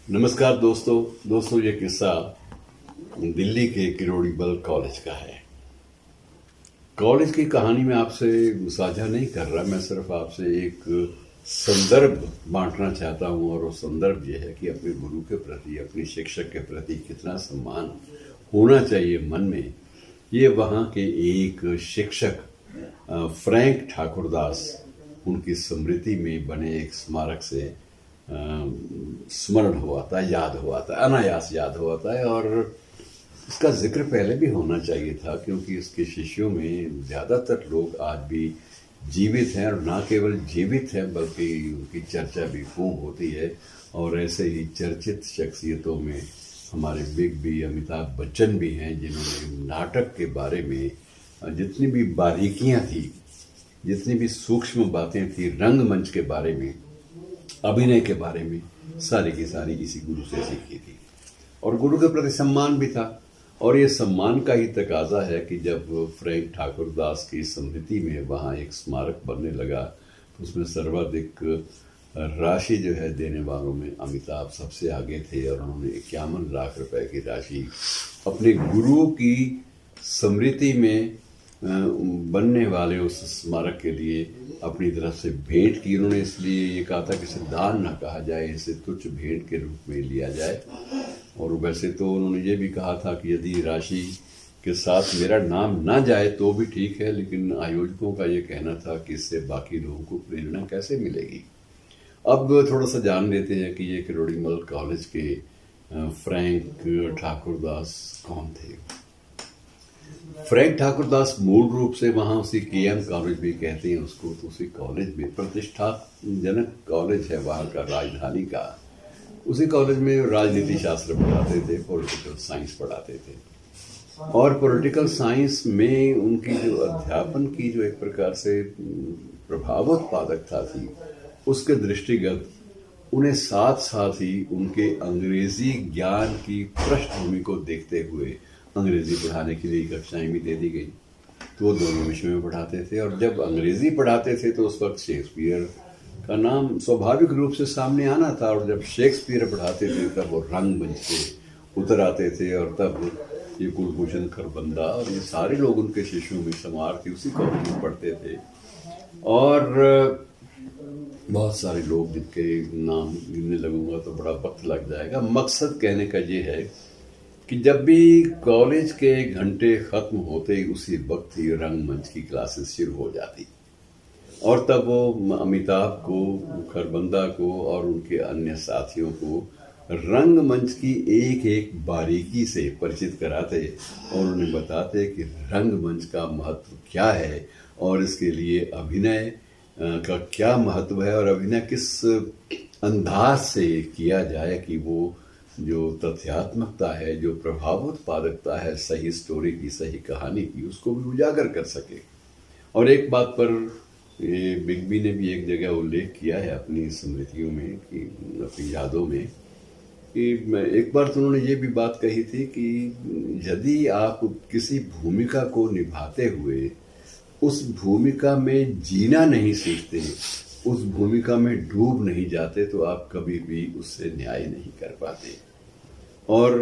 नमस्कार दोस्तों ये किस्सा दिल्ली के किरोड़ीमल कॉलेज का है। कॉलेज की कहानी मैं आपसे साझा नहीं कर रहा, मैं सिर्फ आपसे एक संदर्भ बांटना चाहता हूँ। और वो संदर्भ ये है कि अपने गुरु के प्रति, अपने शिक्षक के प्रति कितना सम्मान होना चाहिए मन में। ये वहाँ के एक शिक्षक फ्रैंक ठाकुरदास, उनकी स्मृति में बने एक स्मारक से स्मरण हुआ था, याद हुआ था, अनायास याद हुआ था। और इसका जिक्र पहले भी होना चाहिए था, क्योंकि इसके शिष्यों में ज़्यादातर लोग आज भी जीवित हैं, और ना केवल जीवित हैं बल्कि उनकी चर्चा भी खूब होती है। और ऐसे ही चर्चित शख्सियतों में हमारे बिग बी अमिताभ बच्चन भी हैं, जिन्होंने नाटक के बारे में जितनी भी बारीकियां थी, जितनी भी सूक्ष्म बातें थी, रंगमंच के बारे में, अभिनय के बारे में, सारी की सारी इसी गुरु से सीखी थी। और गुरु के प्रति सम्मान भी था। और ये सम्मान का ही तकाजा है कि जब फ्रैंक ठाकुरदास की स्मृति में वहाँ एक स्मारक बनने लगा, तो उसमें सर्वाधिक राशि जो है देने वालों में अमिताभ सबसे आगे थे। और उन्होंने 51 लाख रुपए की राशि अपने गुरु की स्मृति में बनने वाले उस स्मारक के लिए अपनी तरफ से भेंट की। उन्होंने इसलिए ये कहा था कि इसे दान ना कहा जाए, इसे तुच्छ भेंट के रूप में लिया जाए। और वैसे तो उन्होंने ये भी कहा था कि यदि राशि के साथ मेरा नाम ना जाए तो भी ठीक है, लेकिन आयोजकों का ये कहना था कि इससे बाकी लोगों को प्रेरणा कैसे मिलेगी। अब थोड़ा सा जान लेते हैं कि ये किरोड़ीमल कॉलेज के फ्रैंक ठाकुरदास कौन थे। फ्रैंक ठाकुरदास मूल रूप से वहाँ उसी केएम कॉलेज भी कहते हैं उसको, तो उसी कॉलेज में प्रतिष्ठाजनक कॉलेज है वहाँ का, राजधानी का। उसी कॉलेज में राजनीति शास्त्र पढ़ाते थे, पॉलिटिकल साइंस पढ़ाते थे। और पॉलिटिकल साइंस में उनकी जो अध्यापन की जो एक प्रकार से प्रभावोत्पादकता थी, उसके दृष्टिगत उन्हें साथ साथ ही उनके अंग्रेजी ज्ञान की पृष्ठभूमि को देखते हुए अंग्रेजी पढ़ाने के लिए कक्षाएं भी दे दी गई। तो वो दोनों विषयों में पढ़ाते थे। और जब अंग्रेजी पढ़ाते थे तो उस वक्त शेक्सपियर का नाम स्वाभाविक रूप से सामने आना था। और जब शेक्सपियर पढ़ाते थे तब वो रंगमंच से उतर आते थे। और तब ये कुलभूषण खरबंदा और ये सारे लोग उनके शिष्यों में समार के उसी कॉलेज में पढ़ते थे। और बहुत सारे लोग जिनके नाम गिनने लगूंगा तो बड़ा वक्त लग जाएगा। मकसद कहने का ये है कि जब भी कॉलेज के घंटे खत्म होते ही उसी वक्त ही रंगमंच की क्लासेस शुरू हो जाती। और तब वो अमिताभ को, खरबंदा को और उनके अन्य साथियों को रंगमंच की एक एक बारीकी से परिचित कराते और उन्हें बताते कि रंगमंच का महत्व क्या है और इसके लिए अभिनय का क्या महत्व है और अभिनय किस अंदाज से किया जाए कि वो जो तथ्यात्मकता है, जो प्रभावोत्पादकता है सही स्टोरी की, सही कहानी की, उसको भी उजागर कर सके। और एक बात पर ये बिग बी ने भी एक जगह उल्लेख किया है अपनी स्मृतियों में, कि अपनी यादों में, कि एक बार तो उन्होंने ये भी बात कही थी कि यदि आप किसी भूमिका को निभाते हुए उस भूमिका में जीना नहीं सीखते, उस भूमिका में डूब नहीं जाते, तो आप कभी भी उससे न्याय नहीं कर पाते। और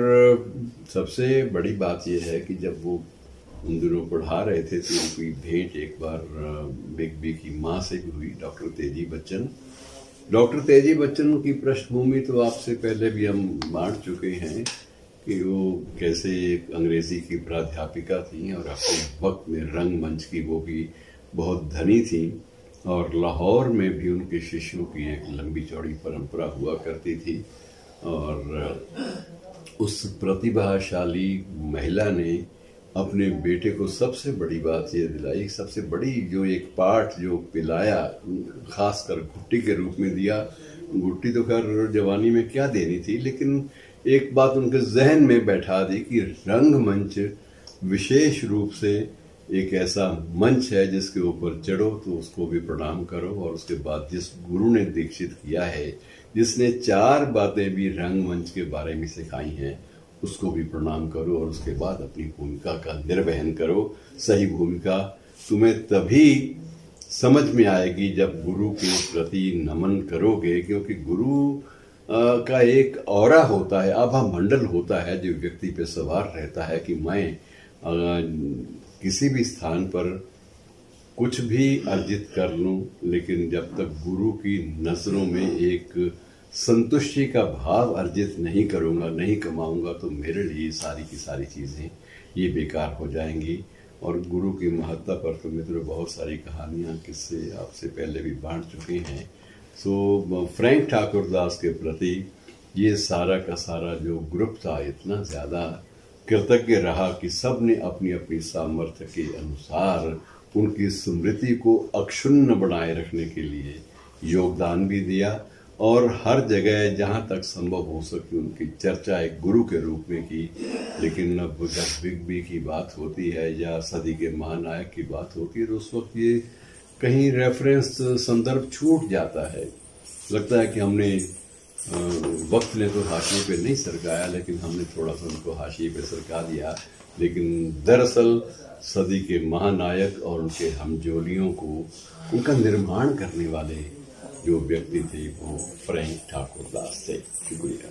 सबसे बड़ी बात यह है कि जब वो उन दिनों पढ़ा रहे थे तो उनकी भेंट एक बार बिग बी की माँ से भी हुई, डॉक्टर तेजी बच्चन। डॉक्टर तेजी बच्चन की पृष्ठभूमि तो आपसे पहले भी हम बांट चुके हैं कि वो कैसे एक अंग्रेजी की प्राध्यापिका थी और अपने वक्त में रंगमंच की वो भी बहुत धनी थी। और लाहौर में भी उनके शिष्यों की एक लंबी चौड़ी परंपरा हुआ करती थी। और उस प्रतिभाशाली महिला ने अपने बेटे को सबसे बड़ी बात ये दिलाई, सबसे बड़ी जो एक पाठ जो पिलाया, खासकर घुट्टी के रूप में दिया। घुट्टी तो खैर जवानी में क्या देनी थी, लेकिन एक बात उनके जहन में बैठा दी कि रंगमंच विशेष रूप से एक ऐसा मंच है जिसके ऊपर चढ़ो तो उसको भी प्रणाम करो। और उसके बाद जिस गुरु ने दीक्षित किया है, जिसने 4 बातें भी रंगमंच के बारे में सिखाई हैं, उसको भी प्रणाम करो। और उसके बाद अपनी भूमिका का निर्वहन करो। सही भूमिका तुम्हें तभी समझ में आएगी जब गुरु के प्रति नमन करोगे, क्योंकि गुरु का एक ऑरा होता है, आभा मंडल होता है जो व्यक्ति पे सवार रहता है कि मैं किसी भी स्थान पर कुछ भी अर्जित कर लूं, लेकिन जब तक गुरु की नज़रों में एक संतुष्टि का भाव अर्जित नहीं करूंगा, नहीं कमाऊंगा, तो मेरे लिए सारी की सारी चीज़ें ये बेकार हो जाएंगी। और गुरु की महत्ता पर तो मित्रों बहुत सारी कहानियाँ किस्से आपसे पहले भी बांट चुके हैं। सो फ्रैंक ठाकुरदास के प्रति ये सारा का सारा जो ग्रुप था इतना ज़्यादा कृतज्ञ रहा कि सब ने अपनी अपनी सामर्थ्य के अनुसार उनकी स्मृति को अक्षुण्ण बनाए रखने के लिए योगदान भी दिया, और हर जगह जहाँ तक संभव हो सके उनकी चर्चा एक गुरु के रूप में की। लेकिन अब जब बिग बी की बात होती है या सदी के महानायक की बात होती है तो उस वक्त ये कहीं रेफरेंस संदर्भ छूट जाता है। लगता है कि हमने वक्त ने तो हाशिए पे नहीं सरकाया, लेकिन हमने थोड़ा सा उनको हाशिए पे सरका दिया। लेकिन दरअसल सदी के महानायक और उनके हमजोलियों को उनका निर्माण करने वाले जो व्यक्ति थे वो फ्रैंक ठाकुरदास थे। शुक्रिया।